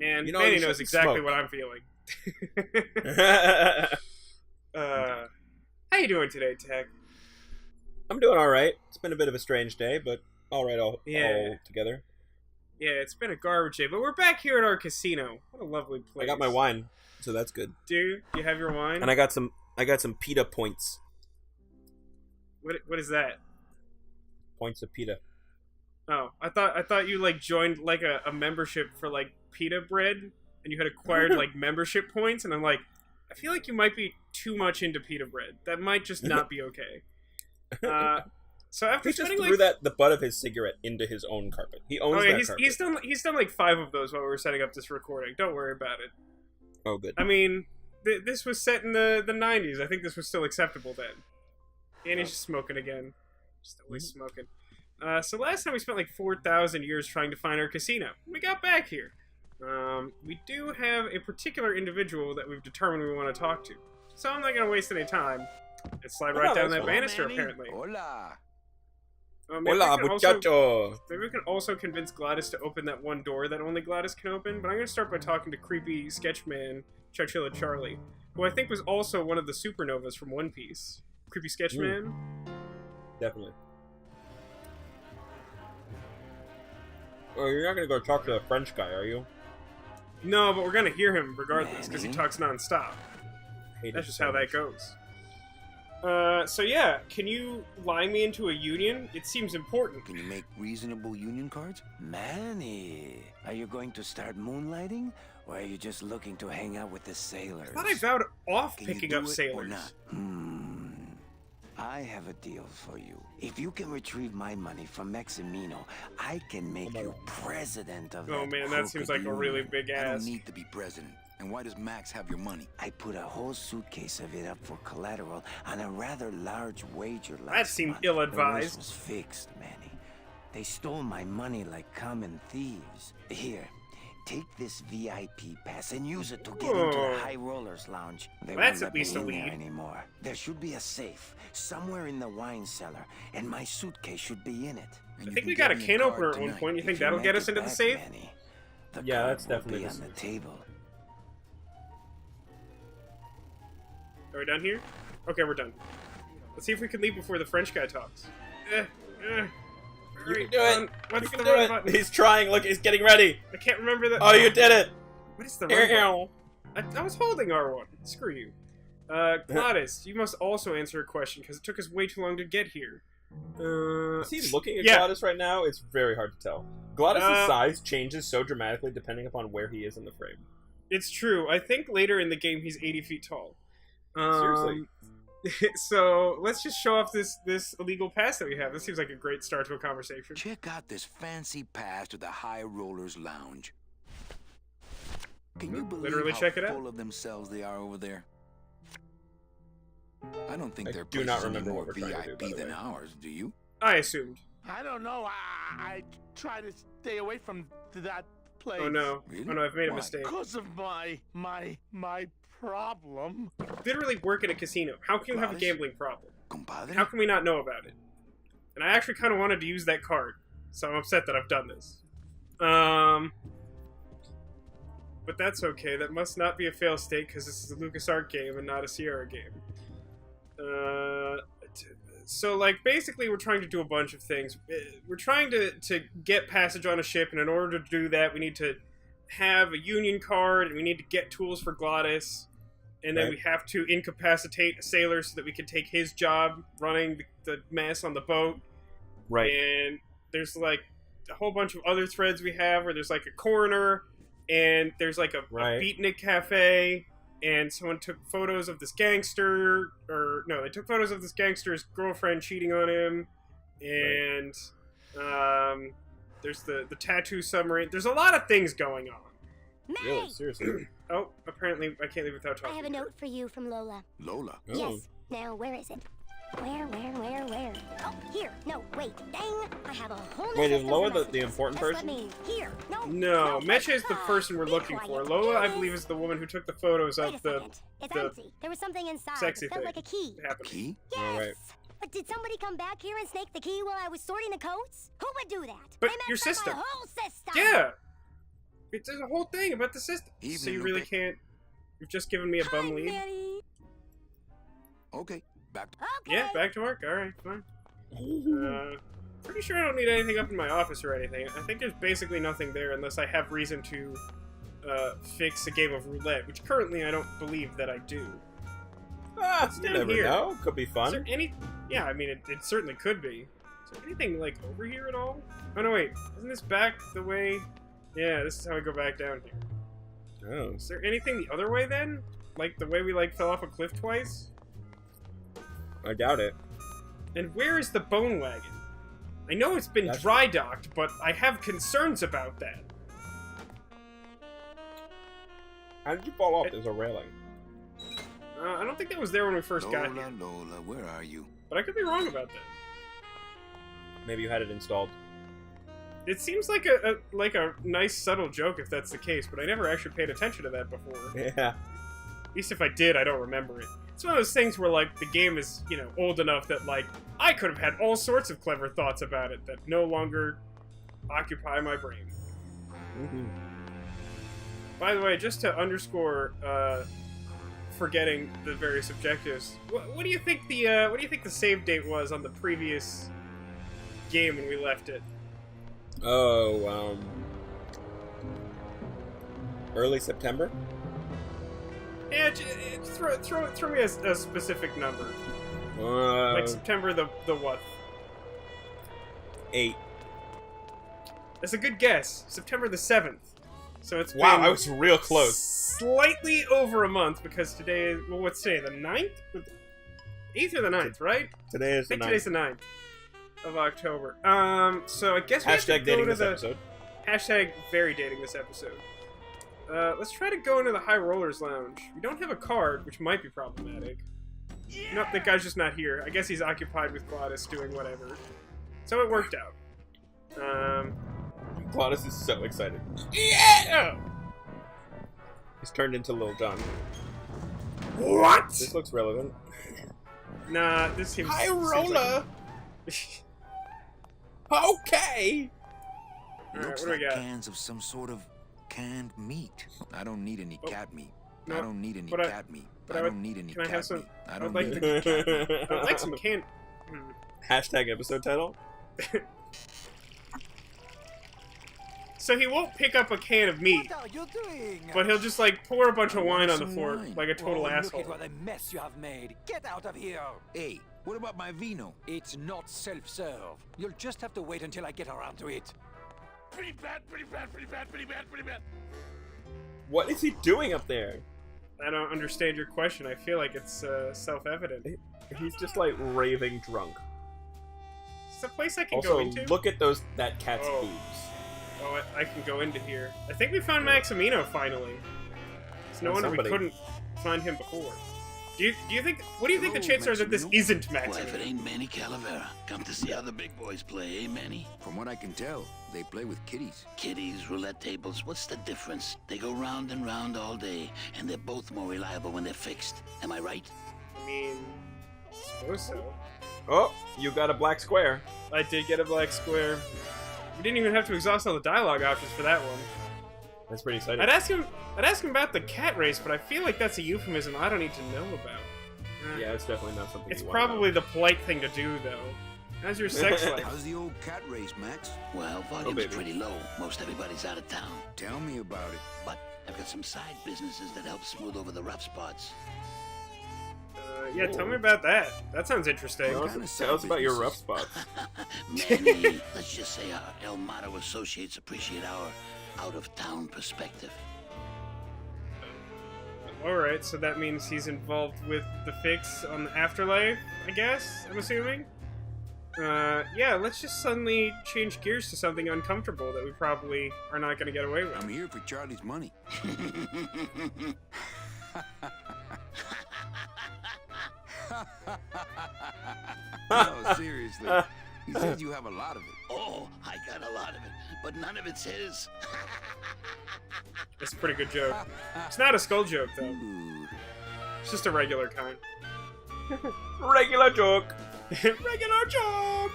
Man, You know, Manny you knows shouldn't exactly smoke. what I'm feeling. How you doing today, Tech? I'm doing all right. It's been a bit of a strange day, but all right, all Yeah. together. Yeah, it's been a garbage day, but we're back here at our casino. What a lovely place. I got my wine, so that's good. Dude, you have your wine? And I got some pita points. What is that? Points of pita. Oh, I thought you like joined like a membership for like pita bread, and you had acquired like membership points, and I'm like, I feel like you might be too much into pita bread. That might just not be okay. So after He just spending threw like the butt of his cigarette into his own carpet. He owns that carpet. he's done like 5 of those while we were setting up this recording. Don't worry about it. Oh, good. I mean, this was set in the 90s. I think this was still acceptable then. And he's just smoking again. Just always smoking. So last time we spent like 4,000 years trying to find our casino. We got back here. We do have a particular individual that we've determined we want to talk to. So I'm not going to waste any time. Let's slide right down that banister, apparently. Hola. Hola, muchacho. Maybe we can also convince Glottis to open that one door that only Glottis can open, but I'm going to start by talking to creepy sketchman Chowchilla Charlie, who I think was also one of the supernovas from One Piece. Creepy sketchman? Definitely. Oh, you're not going to go talk to the French guy, are you? No, but we're going to hear him regardless, because he Manny? talks nonstop. Hate That's it just so how that much. goes. So yeah, can you line me into a union? It seems important. Can you make reasonable union cards? Manny, are you going to start moonlighting? Or are you just looking to hang out with the sailors? I thought I vowed off Can you picking do up it or sailors. not? I have a deal for you. If you can retrieve my money from Maximino, I can make you president of Oh that man, that seems like crooked a really union. big I ass. don't need to be president. And why does Max have your money? I put a whole suitcase of it up for collateral on a rather large wager last That seemed month. ill-advised. The race was fixed, Manny. They stole my money like common thieves. Here, take this VIP pass and use it to get into Whoa. the High Rollers Lounge. They That's won't at let least me a in there lead. anymore. There should be a safe somewhere in the wine cellar, and my suitcase should be in it. And I you think can we get got a me can card opener at one tonight. point. You think If you that'll make get it us into the back, safe? Manny, the Yeah, card that's will definitely be the on the safe. table. Are we done here? Okay, we're done. Let's see if we can leave before the French guy talks. You Hurry can do on. it. What's You the can do right it. button? He's trying. Look, he's getting ready. I can't remember the... Oh, you did it. What is the right button? I was holding R1. Screw you. Glottis, you must also answer a question, because it took us way too long to get here. Is he looking at yeah. Glottis right now? It's very hard to tell. Glottis' Uh, size changes so dramatically depending upon where he is in the frame. It's true. I think later in the game he's 80 feet tall. Seriously. So, let's just show off this illegal pass that we have. This seems like a great start to a conversation. Check out this fancy pass to the High Rollers Lounge. Can you believe Literally how check it out. full of themselves they are over there? I don't think I their do place not is any remember more what we're trying to do, by VIP the than way. ours, do you? I assumed. I don't know. I try to stay away from that place. Oh no. Really? Oh no, I've made a Why? mistake. Because of my problem. Literally work at a casino. How can you have a Glottis? gambling problem? Compadre? How can we not know about it? And I actually kind of wanted to use that card, so I'm upset that I've done this. But that's okay. That must not be a fail state because this is a LucasArts game and not a Sierra game. So, like, basically we're trying to do a bunch of things. We're trying to get passage on a ship, and in order to do that, we need to have a union card, and we need to get tools for Glottis, and then Right. we have to incapacitate a sailor so that we can take his job running the mess on the boat. Right. And there's, like, a whole bunch of other threads we have where there's, like, a coroner, and there's, like, a Right. beatnik cafe, and someone took photos of this gangster, or, no, they took photos of this gangster's girlfriend cheating on him, and, there's the tattoo submarine. There's a lot of things going on. Really, May! seriously. Oh, apparently I can't leave without I talking. have a note for you from Lola. Lola? Oh. Yes. Now, where is it? Where? Oh, here. No, wait. Dang. I have a whole Wait, is system Lola for the messages. important Just person? Let me. Here. No. No, Meche is the Ah, person we're be looking quiet. for. Lola, I Here it believe, is the woman who took the photos Wait a of the second. It's the empty. There was something inside. sexy It felt thing like a key. happening. Key? Yes. All right. But did somebody come back here and snake the key while I was sorting the coats? Who would do that? But They your messed up system. My whole system. Yeah. There's a whole thing about the system. So Evening, you really Lupe. can't... You've just given me a Hi, bum lead? Manny. Okay, back to... Okay. Yeah, back to work. Alright, fine. Pretty sure I don't need anything up in my office or anything. I think there's basically nothing there unless I have reason to fix a game of roulette, which currently I don't believe that I do. Ah, you down never here? know. Could be Is fun. there any... Yeah, I mean, it certainly could be. Is there anything, like, over here at all? Oh, no, wait. Isn't this back the way... Yeah, this is how we go back down here. Oh. Is there anything the other way, then? Like, the way we, like, fell off a cliff twice? I doubt it. And where is the bone wagon? I know it's been That's- dry docked, but I have concerns about that. How did you fall off? There's a railing. I don't think that was there when we first got Lola, here, Lola, where are you? but I could be wrong about that. Maybe you had it installed. It seems like a nice subtle joke if that's the case, but I never actually paid attention to that before. Yeah. At least if I did, I don't remember it. It's one of those things where, like, the game is, you know, old enough that, like, I could have had all sorts of clever thoughts about it that no longer occupy my brain. Mm-hmm. By the way, just to underscore, forgetting the various objectives, what do you think the save date was on the previous game when we left it? Oh, early September? Yeah, throw me a specific number. Like September the what? 8. That's a good guess. September the 7th. So it's Wow, been I was real close. slightly over a month because today, well, what's today? The 9th? 8th or the 9th, right? Today is I the think today's 9th. the 9th of October. So I guess we have to Hashtag go dating to this the episode. hashtag very dating this episode. Let's try to go into the High Rollers Lounge. We don't have a card, which might be problematic. Nope, that guy's just not here. I guess he's occupied with Glottis doing whatever. So it worked out. Glottis is so excited. Yeah! He's turned into Lil Jon. What? This looks relevant. Nah, this seems... High seems roller! Okay! Alright, Looks what do we like got? cans of some sort of canned meat. I don't need any cat meat. No, I don't need any but I- cat meat. but I I would- don't need any can I have cat some- meat. I I don't would like need to- any cat meat. I would like some can... Hashtag episode title? So he won't pick up a can of meat, What are you doing? but he'll just, like, pour a bunch of I wine want on the some floor wine. like a total Oh, asshole. Look at what a mess you have made. Get out of here. Hey, what about my vino? It's not self-serve. You'll just have to wait until I get around to it. Pretty bad, pretty bad, pretty bad, pretty bad, pretty bad. What is he doing up there? I don't understand your question. I feel like it's self-evident. He's just like raving drunk. It's a place I can go Also, into. look at that cat's Oh. boobs. Oh, I can go into here. I think we found Maximino finally. It's no Found wonder we somebody. couldn't find him before. Do you think? What do you think the Hello, chances are that this Maximino. isn't Well, if it Maximino? ain't Manny Calavera, come to see how the big boys play, eh, Manny? From what I can tell, they play with kitties. Kiddies, roulette tables, what's the difference? They go round and round all day, and they're both more reliable when they're fixed. Am I right? I mean, I suppose so. Oh, you got a black square. I did get a black square. We didn't even have to exhaust all the dialogue options for that one. That's pretty exciting. I'd ask him about the cat race, but I feel like that's a euphemism I don't need to know about. Yeah, it's definitely not something It's you want to know. probably the polite thing to do, though. How's your sex life? How's the old cat race, Max? Well, volume's baby. pretty low. Most everybody's out of town. Tell me about it. But I've got some side businesses that help smooth over the rough spots. Yeah, tell me about that. That sounds interesting. Tell kind of us, tell us about your rough businesses? spots. Manny, let's just say our El Mato associates appreciate our out-of-town perspective. Alright, so that means he's involved with the fix on the afterlife, I guess? I'm assuming? Yeah, let's just suddenly change gears to something uncomfortable that we probably are not going to get away with. I'm here for Charlie's money. No, seriously. He says you have a lot of it. Oh, I got a lot of it, but none of it's his. It's a pretty good joke. It's not a skull joke, though. Ooh. It's just a regular kind. Regular joke. Regular joke!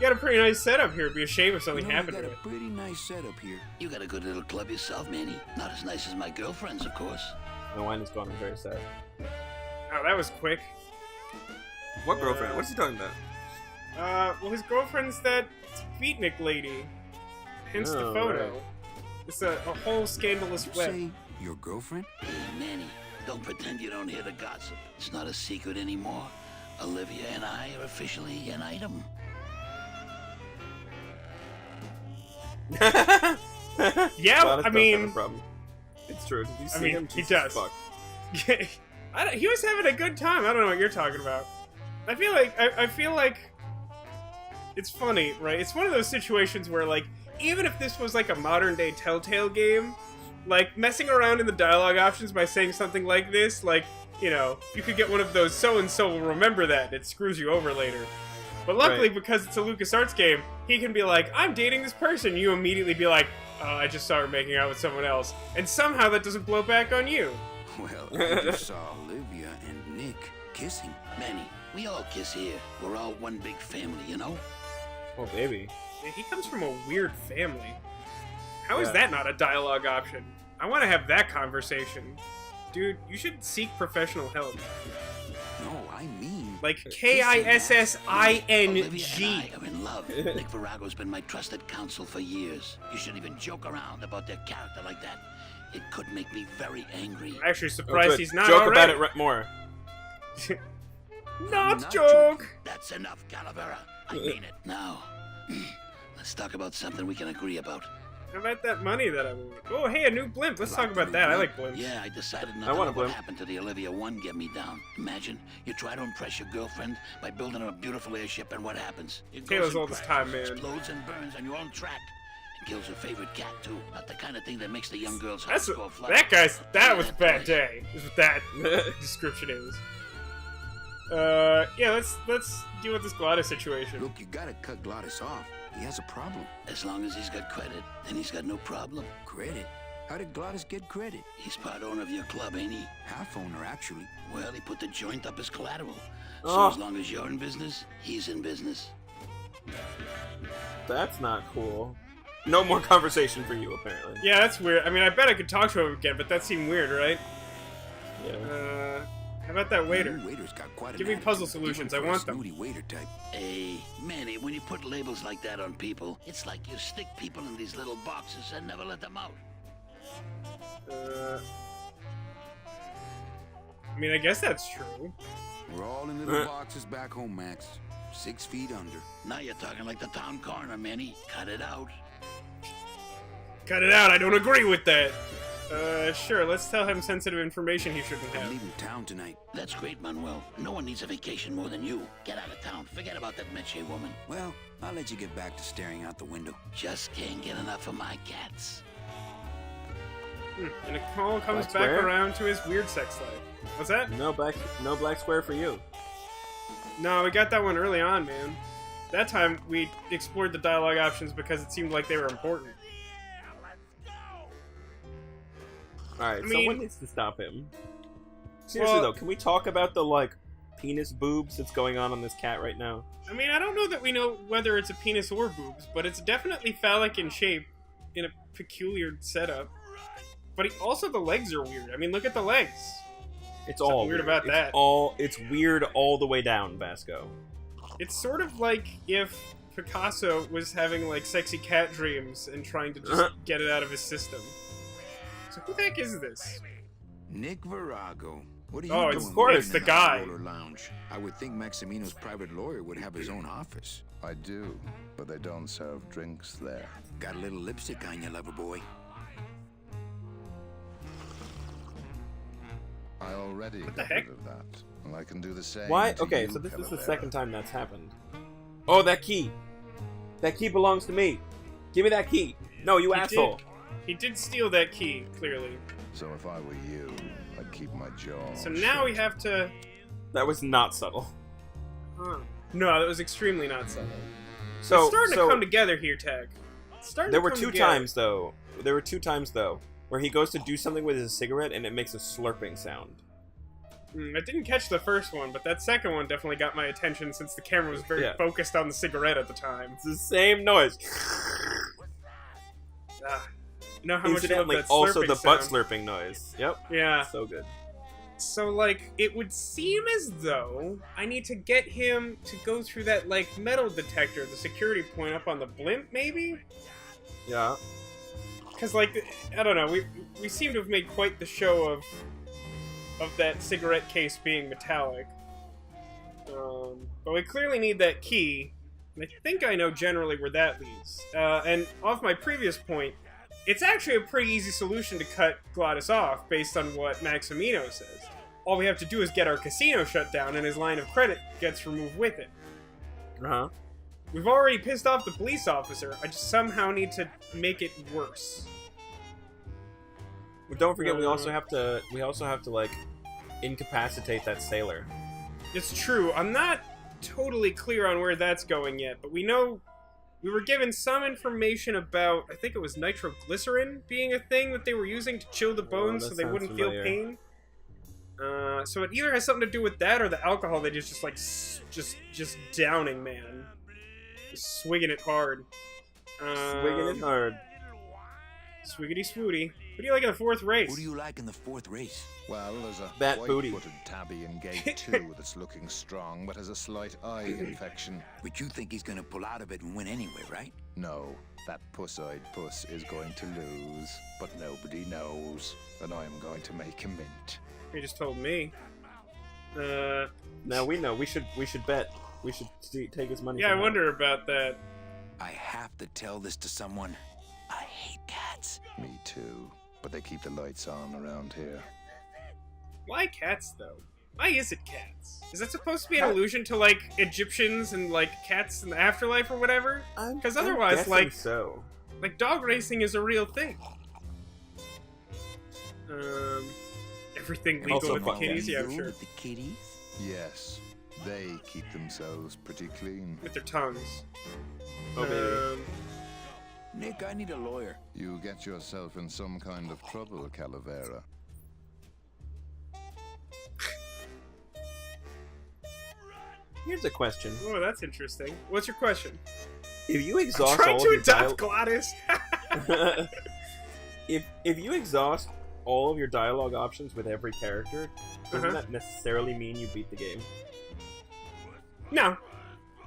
got a pretty nice setup here. It'd be a shame if something You happened got to a it. pretty nice setup here. You got a good little club yourself, Manny. Not as nice as my girlfriend's, of course. My wine is gone. I'm very sad. Oh, that was quick. What girlfriend? What's he talking about? Well, his girlfriend's that beatnik lady. Hence the Oh, photo. right. It's a whole scandalous You web. say your girlfriend? Hey, Manny, don't pretend you don't hear the gossip. It's not a secret anymore. Olivia and I are officially an item. Yeah, Glottis I does mean- have a problem. It's true. Did you see I mean, him? he Jesus does. fuck. He was having a good time. I don't know what you're talking about. I feel like it's funny, right? It's one of those situations where, like, even if this was like a modern day Telltale game, like messing around in the dialogue options by saying something like this, like, you know, you could get one of those "so and so will remember that" and it screws you over later. But luckily, Right. because it's a LucasArts game, he can be like, "I'm dating this person." You immediately be like, "Oh, I just saw her making out with someone else," and somehow that doesn't blow back on you. Well, I just saw Olivia and Nick kissing. Manny, we all kiss here. We're all one big family, you know? Oh, baby. Yeah, he comes from a weird family. How is Yeah. that not a dialogue option? I want to have that conversation. Dude, you should seek professional help. No, I mean... Like Olivia KISSING. and I are in love. Nick Virago's been my trusted counsel for years. You shouldn't even joke around about their character like that. It could make me very angry. Actually, Oh, surprised good. he's not Joke already. about it more. Not Not joke. That's enough, Calavera. I mean it. Now, let's talk about something we can agree about. How about that money that I want? Oh, hey, a new blimp. Let's talk about that. I like blimps. Yeah, I decided not I to want let a what blimp. happened to the Olivia 1 get me down. Imagine you try to impress your girlfriend by building her a beautiful airship, and what happens? It Taylor's goes and oldest crashes, time, man. explodes and burns on your own track. And kills her favorite cat, too. Not the kind of thing that makes the young girl's heart That's go flat. that was a bad place. day. Is what that description is. Yeah, let's deal with this Glottis situation. Look, you gotta cut Glottis off. He has a problem. As long as he's got credit, then he's got no problem. Credit? How did Glottis get credit? He's part owner of your club, ain't he? Half owner, actually. Well, he put the joint up as collateral. So Oh. as long as you're in business, he's in business. That's not cool. No more conversation for you, apparently. Yeah, that's weird. I mean, I bet I could talk to him again, but that seemed weird, right? Yeah. How about that waiter? New waiter's got quite an Give me attitude. puzzle Even solutions. I for a want them. snooty waiter type. Hey, Manny, when you put labels like that on people, it's like you stick people in these little boxes and never let them out. I mean, I guess that's true. We're all in little boxes back home, Max. 6 feet under. Now you're talking like the town coroner, Manny. Cut it out. Cut it out. I don't agree with that. Sure. Let's tell him sensitive information he shouldn't I'm have. leaving town tonight. That's great, Manuel. No one needs a vacation more than you. Get out of town. Forget about that Meche woman. Well, I'll let you get back to staring out the window. Just can't get enough of my cats. And a call comes Black back square? around to his weird sex life. What's that? No black square for you. No, we got that one early on, man. That time we explored the dialogue options because it seemed like they were important. Alright, I so mean- what needs to stop him? Seriously Well- though, can we talk about the, like, penis boobs that's going on this cat right now? I mean, I don't know that we know whether it's a penis or boobs, but it's definitely phallic in shape in a peculiar setup. But also the legs are weird. I mean, look at the legs. It's Something all weird about that. It's weird all the way down, Vasco. It's sort of like if Picasso was having, like, sexy cat dreams and trying to just get it out of his system. So who the heck is this? Nick Virago. What are you Oh, doing? it's- of course, waiting it's the in guy. High Roller Lounge? I would think Maximino's private lawyer would have his own office. I do, but they don't serve drinks there. Got a little lipstick on you, lover boy. I already the got heck? rid of that, and I can do the same. Why? to Okay, you, so this is the Calavera. second time that's happened. Oh, that key! That key belongs to me! Give me that key! No, you asshole! He did steal that key, clearly. So if I were you, I'd keep my jaw. So now we shut. have to... That was not subtle. Huh. No, that was extremely not subtle. So, it's starting so to come together here, Tag. It's starting there to were come two together. times though. Where he goes to do something with his cigarette and it makes a slurping sound. I didn't catch the first one, but that second one definitely got my attention since the camera was very focused on the cigarette at the time. It's the same noise. You know how much I love that also slurping the sound? butt slurping noise. Yep. Yeah. So good. So, like, it would seem as though I need to get him to go through that, like, metal detector, the security point up on the blimp, maybe? Yeah. Because, like, I don't know, we seem to have made quite the show of that cigarette case being metallic. But we clearly need that key, and I think I know generally where that leads. And off my previous point, it's actually a pretty easy solution to cut Glottis off, based on what Maximino says. All we have to do is get our casino shut down, and his line of credit gets removed with it. Uh-huh. We've already pissed off the police officer, I just somehow need to make it worse. But don't forget, we also have to like incapacitate that sailor. It's true. I'm not totally clear on where that's going yet, but we know we were given some information about, I think it was nitroglycerin being a thing that they were using to chill the bones so they wouldn't feel pain. So it either has something to do with that or the alcohol they just downing, man. Just swigging it hard. Swigging it hard. Swiggity swooty. What do you like in the fourth race? Who do you like in the fourth race? Well, there's a That booty. white-footed tabby in gate 2 that's looking strong, but has a slight eye infection. But you think he's gonna pull out of it and win anyway, right? No, that puss-eyed puss is going to lose, but nobody knows, and I am going to make a mint. You just told me. Now we know. We should bet. We should take his money. Yeah, I from him. wonder about that. I have to tell this to someone. I hate cats. Me too, but they keep the lights on around here. Why cats, though? Why is it cats? Is that supposed to be an allusion to, like, Egyptians and, like, cats in the afterlife or whatever? Because otherwise, like, so. Like, dog racing is a real thing. Everything legal Also with the fun. kitties? Yeah, I'm You sure. with the kitties? Yes, they keep themselves pretty clean. With their tongues. Oh, baby. Nick, I need a lawyer. You get yourself in some kind of trouble, Calavera. Here's a question. Oh, that's interesting. What's your question? If you exhaust Trying all to of your adopt Glottis. if you exhaust all of your dialogue options with every character, doesn't that necessarily mean you beat the game? No.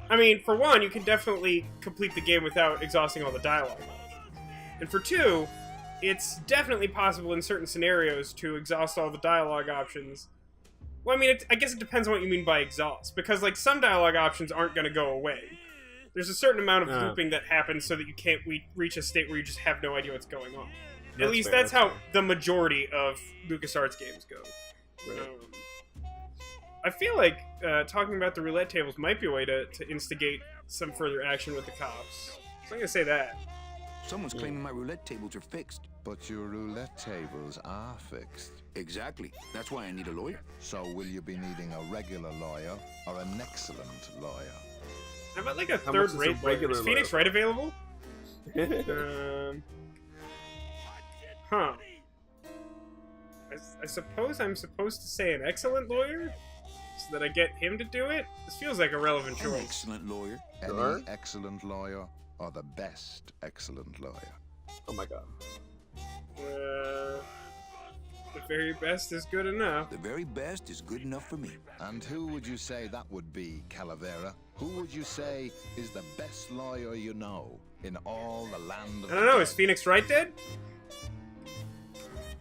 I mean, for one, you can definitely complete the game without exhausting all the dialogue options. And for two, it's definitely possible in certain scenarios to exhaust all the dialogue options. Well, I mean, I guess it depends on what you mean by exhaust, because, like, some dialogue options aren't going to go away. There's a certain amount of looping that happens so that you can't reach a state where you just have no idea what's going on. At least that's how the majority of LucasArts games go. Right. I feel like talking about the roulette tables might be a way to instigate some further action with the cops. So I'm going to say that. Someone's claiming my roulette tables are fixed. But your roulette tables are fixed. Exactly. That's why I need a lawyer. So will you be needing a regular lawyer or an excellent lawyer? How about like a How much is a third-rate regular Is Phoenix Wright available? Huh. I suppose I'm supposed to say an excellent lawyer? So that I get him to do it? This feels like a relevant An choice. excellent lawyer. Any excellent lawyer or the best excellent lawyer? Oh my god. The very best is good enough. The very best is good enough for me. And who would you say that would be, Calavera? Who would you say is the best lawyer you know in all the land of I don't know, the is dead? Phoenix Wright dead?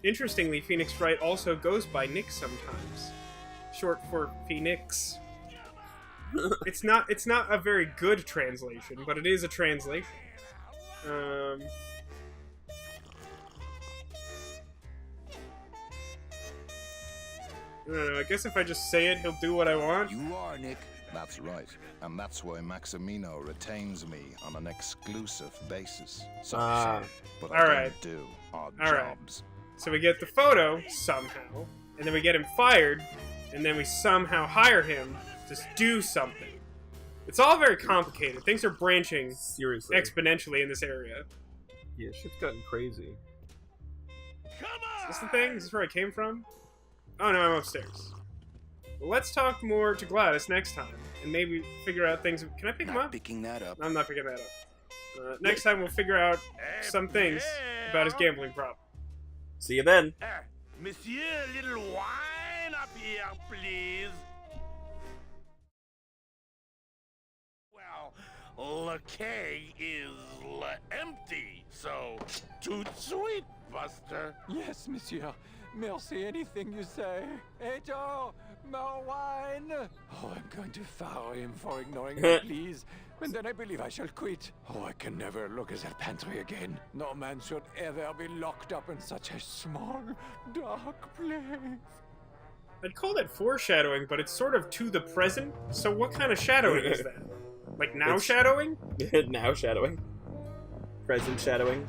Interestingly, Phoenix Wright also goes by Nick sometimes. Short for Phoenix. It's not a very good translation, but it is a translation. I don't know, I guess if I just say it, he'll do what I want. You are, Nick. That's right. And that's why Maximino retains me on an exclusive basis. So but I Alright. don't do odd Alright. jobs. So we get the photo, somehow, and then we get him fired, and then we somehow hire him to do something. It's all very complicated. Things are branching Seriously. exponentially in this area. Yeah, shit's gotten crazy. Is this the thing? Is this where I came from? Oh no, I'm upstairs. But let's talk more to Glottis next time, and maybe figure out things. Can I pick him Not up? picking that up. I'm not picking that up. Next time we'll figure out some things about his gambling problem. See you then. Monsieur, a little wine up here, please. Well, the keg is empty, so toot sweet, Buster. Yes, monsieur. Merci, anything you say. Hey, Joe, more wine. Oh, I'm going to fire him for ignoring me, please. And then I believe I shall quit. Oh, I can never look at that pantry again. No man should ever be locked up in such a small, dark place. I'd call that foreshadowing, but it's sort of to the present. So what kind of shadowing is that? Like now It's- shadowing? Now shadowing. Present shadowing.